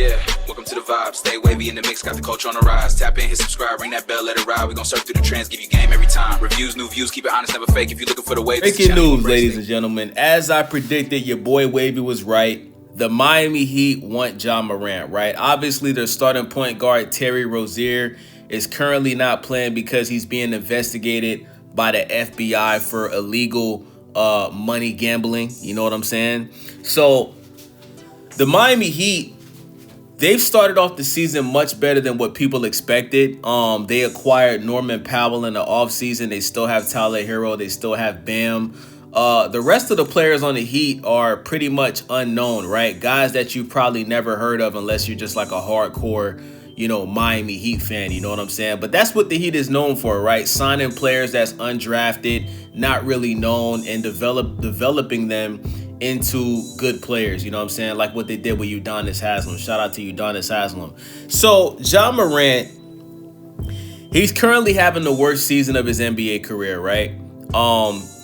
Yeah, welcome to the vibe. Stay wavy in the mix, got the culture on the rise. Tap in, hit subscribe, ring that bell, let it ride. We gon' surf through the trends, give you game every time. Reviews, new views, keep it honest, never fake. If you're looking for the wave, breaking news, ladies and gentlemen. As I predicted, your boy Wavy was right. The Miami Heat want Ja Morant, right? Obviously, their starting point guard, Terry Rozier, is currently not playing because he's being investigated by the FBI for illegal money gambling. You know what I'm saying? So the Miami Heat, they've started off the season much better than what people expected. They acquired Norman Powell in the offseason. They still have Tyler Hero. They still have Bam. The rest of the players on the Heat are pretty much unknown, right? Guys that you probably never heard of unless you're just like a hardcore, Miami Heat fan. You know what I'm saying? But that's what the Heat is known for, right? Signing players that's undrafted, not really known, and developing them into good players, you know what I'm saying? Like what they did with Udonis Haslem. Shout out to Udonis Haslem. So, Ja Morant, he's currently having the worst season of his NBA career, right?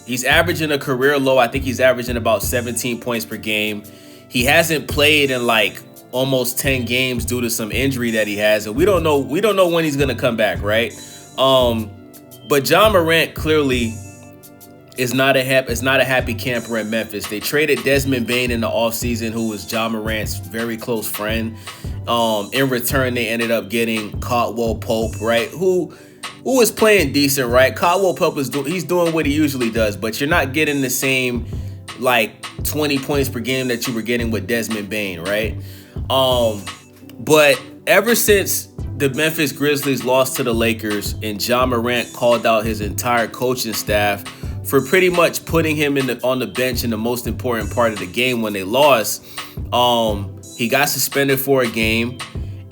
He's averaging a career low. I think he's averaging about 17 points per game. He hasn't played in like almost 10 games due to some injury that he has, and we don't know when he's gonna come back, right? But Ja Morant clearly is not a happy camper in Memphis. They traded Desmond Bane in the offseason, who was Ja Morant's very close friend. In return, they ended up getting Caldwell Pope, right? Who is playing decent, right? Caldwell Pope he's doing what he usually does, but you're not getting the same like 20 points per game that you were getting with Desmond Bane, right? But ever since the Memphis Grizzlies lost to the Lakers and Ja Morant called out his entire coaching staff for pretty much putting him on the bench in the most important part of the game when they lost, he got suspended for a game,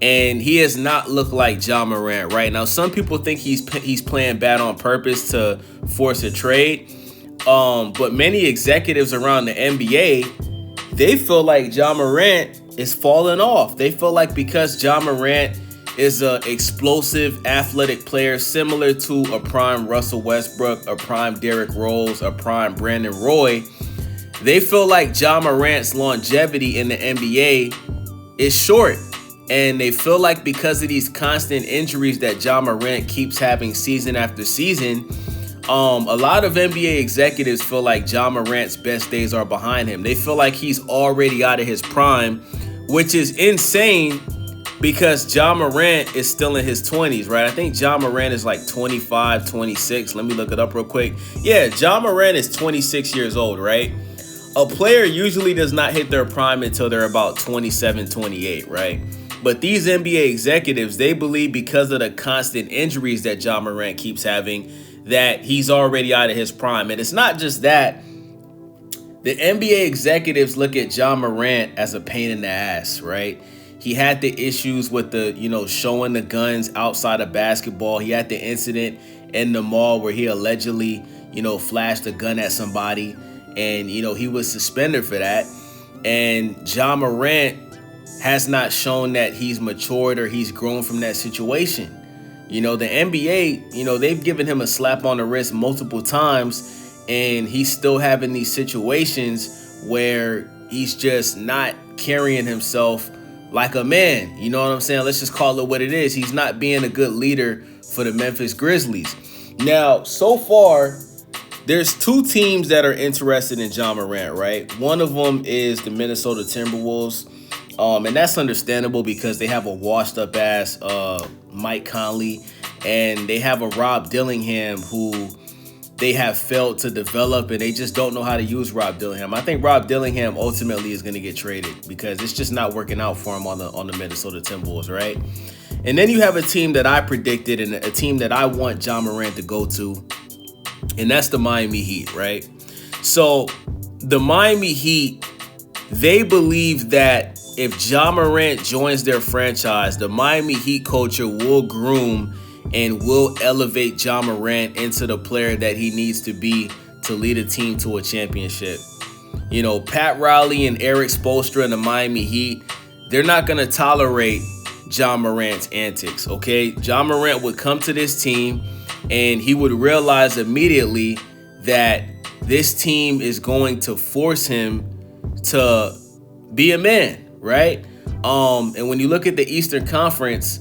and he has not looked like Ja Morant right now. Some people think he's playing bad on purpose to force a trade, but many executives around the NBA, they feel like Ja Morant is falling off. They feel like because Ja Morant is an explosive, athletic player similar to a prime Russell Westbrook, a prime Derrick Rose, a prime Brandon Roy, they feel like Ja Morant's longevity in the NBA is short. And they feel like because of these constant injuries that Ja Morant keeps having season after season, a lot of NBA executives feel like Ja Morant's best days are behind him. They feel like he's already out of his prime, which is insane because Ja Morant is still in his 20s, right? I think Ja Morant is like 25, 26. Let me look it up real quick. Yeah, Ja Morant is 26 years old, right? A player usually does not hit their prime until they're about 27, 28, right? But these NBA executives, they believe because of the constant injuries that Ja Morant keeps having, that he's already out of his prime. And it's not just that. The NBA executives look at Ja Morant as a pain in the ass, right? He had the issues with the, showing the guns outside of basketball. He had the incident in the mall where he allegedly, flashed a gun at somebody. And, he was suspended for that. And Ja Morant has not shown that he's matured or he's grown from that situation. The NBA, they've given him a slap on the wrist multiple times, and he's still having these situations where he's just not carrying himself like a man. You know what I'm saying? Let's just call it what it is. He's not being a good leader for the Memphis Grizzlies. Now, so far, there's two teams that are interested in Ja Morant, right? One of them is the Minnesota Timberwolves. And that's understandable because they have a washed up ass Mike Conley, and they have a Rob Dillingham who they have failed to develop, and they just don't know how to use Rob Dillingham. I think Rob Dillingham ultimately is going to get traded because it's just not working out for him on the Minnesota Timberwolves, right? And then you have a team that I predicted and a team that I want Ja Morant to go to, and that's the Miami Heat, right? So the Miami Heat, they believe that if Ja Morant joins their franchise, the Miami Heat culture will groom and will elevate Ja Morant into the player that he needs to be to lead a team to a championship. Pat Riley and Erik Spoelstra and the Miami Heat, they're not going to tolerate Ja Morant's antics, okay? Ja Morant would come to this team and he would realize immediately that this team is going to force him to be a man, right? And when you look at the Eastern Conference,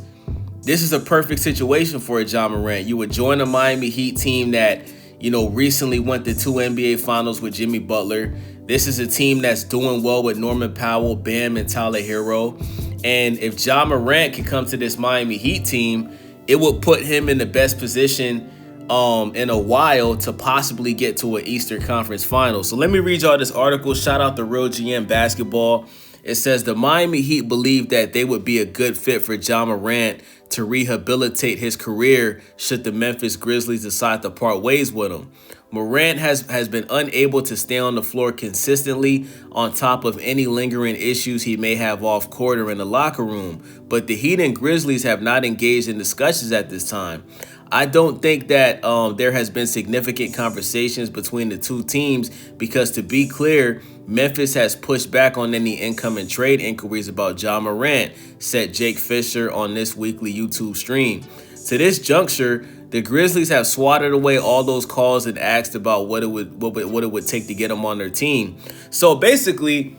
this is a perfect situation for a Ja Morant. You would join a Miami Heat team that, recently went to 2 NBA Finals with Jimmy Butler. This is a team that's doing well with Norman Powell, Bam, and Tyler Hero. And if Ja Morant can come to this Miami Heat team, it would put him in the best position in a while to possibly get to an Eastern Conference final. So let me read y'all this article. Shout out to Real GM Basketball. It says the Miami Heat believe that they would be a good fit for Ja Morant to rehabilitate his career should the Memphis Grizzlies decide to part ways with him. Morant has been unable to stay on the floor consistently on top of any lingering issues he may have off court or in the locker room, but the Heat and Grizzlies have not engaged in discussions at this time. I don't think that there has been significant conversations between the two teams because, to be clear, Memphis has pushed back on any incoming trade inquiries about Ja Morant, said Jake Fisher on this weekly YouTube stream. To this juncture, the Grizzlies have swatted away all those calls and asked about what it would take to get him on their team. So basically,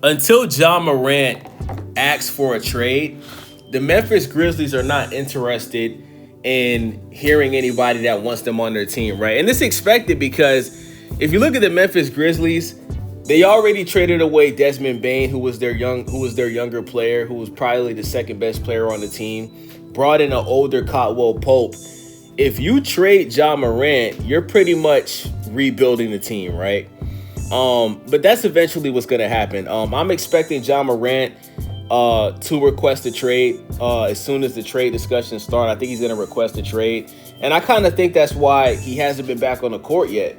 until Ja Morant asks for a trade, the Memphis Grizzlies are not interested in hearing anybody that wants them on their team, right? And it's expected because if you look at the Memphis Grizzlies, they already traded away Desmond Bane, who was their younger player, who was probably the second best player on the team. Brought in an older Caldwell Pope. If you trade Ja Morant, you're pretty much rebuilding the team, right? But that's eventually what's going to happen. I'm expecting Ja Morant to request a trade as soon as the trade discussions start. I think he's going to request a trade. And I kind of think that's why he hasn't been back on the court yet.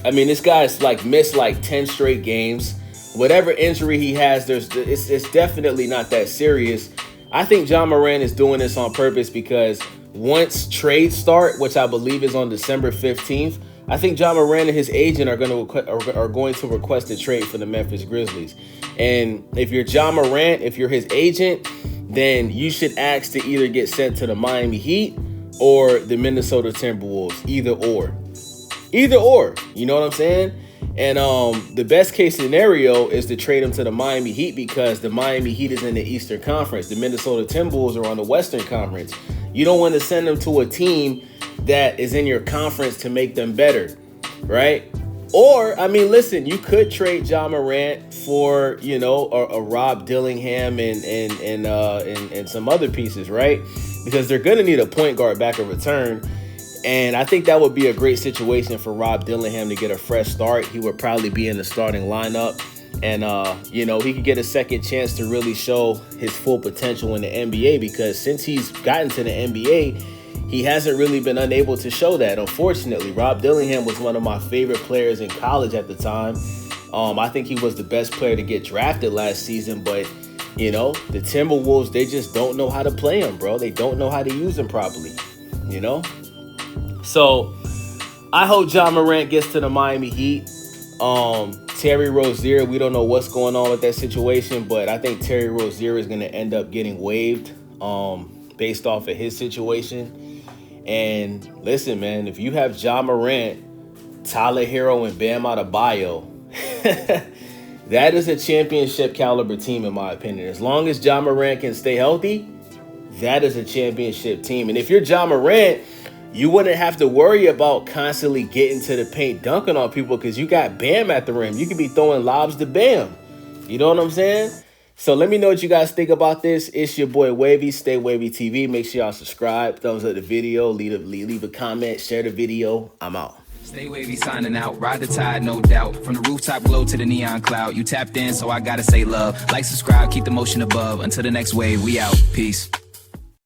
I mean, this guy's missed 10 straight games. Whatever injury he has, it's definitely not that serious. I think Ja Morant is doing this on purpose because once trades start, which I believe is on December 15th, I think Ja Morant and his agent are going to request a trade for the Memphis Grizzlies. And if you're Ja Morant, if you're his agent, then you should ask to either get sent to the Miami Heat or the Minnesota Timberwolves. Either or, you know what I'm saying? And the best case scenario is to trade him to the Miami Heat because the Miami Heat is in the Eastern Conference. The Minnesota Timberwolves are on the Western Conference. You don't want to send them to a team that is in your conference to make them better, right? Or, I mean, listen, you could trade Ja Morant for, a Rob Dillingham and some other pieces, right? Because they're going to need a point guard back in return. And I think that would be a great situation for Rob Dillingham to get a fresh start. He would probably be in the starting lineup. And, he could get a second chance to really show his full potential in the NBA because since he's gotten to the NBA, he hasn't really been unable to show that, unfortunately. Rob Dillingham was one of my favorite players in college at the time. I think he was the best player to get drafted last season. But, the Timberwolves, they just don't know how to play him, bro. They don't know how to use him properly, So I hope Ja Morant gets to the Miami Heat. Terry Rozier, we don't know what's going on with that situation, but I think Terry Rozier is going to end up getting waived based off of his situation. And listen, man, if you have Ja Morant, Tyler Hero, and Bam Adebayo, that is a championship caliber team, in my opinion. As long as Ja Morant can stay healthy, that is a championship team. And if you're Ja Morant, you wouldn't have to worry about constantly getting to the paint, dunking on people because you got Bam at the rim. You could be throwing lobs to Bam. You know what I'm saying? So let me know what you guys think about this. It's your boy Wavy, Stay Wavy TV. Make sure y'all subscribe, thumbs up the video, leave a comment, share the video. I'm out. Stay wavy, signing out. Ride the tide, no doubt. From the rooftop glow to the neon cloud. You tapped in, so I gotta say love. Like, subscribe, keep the motion above. Until the next wave, we out. Peace.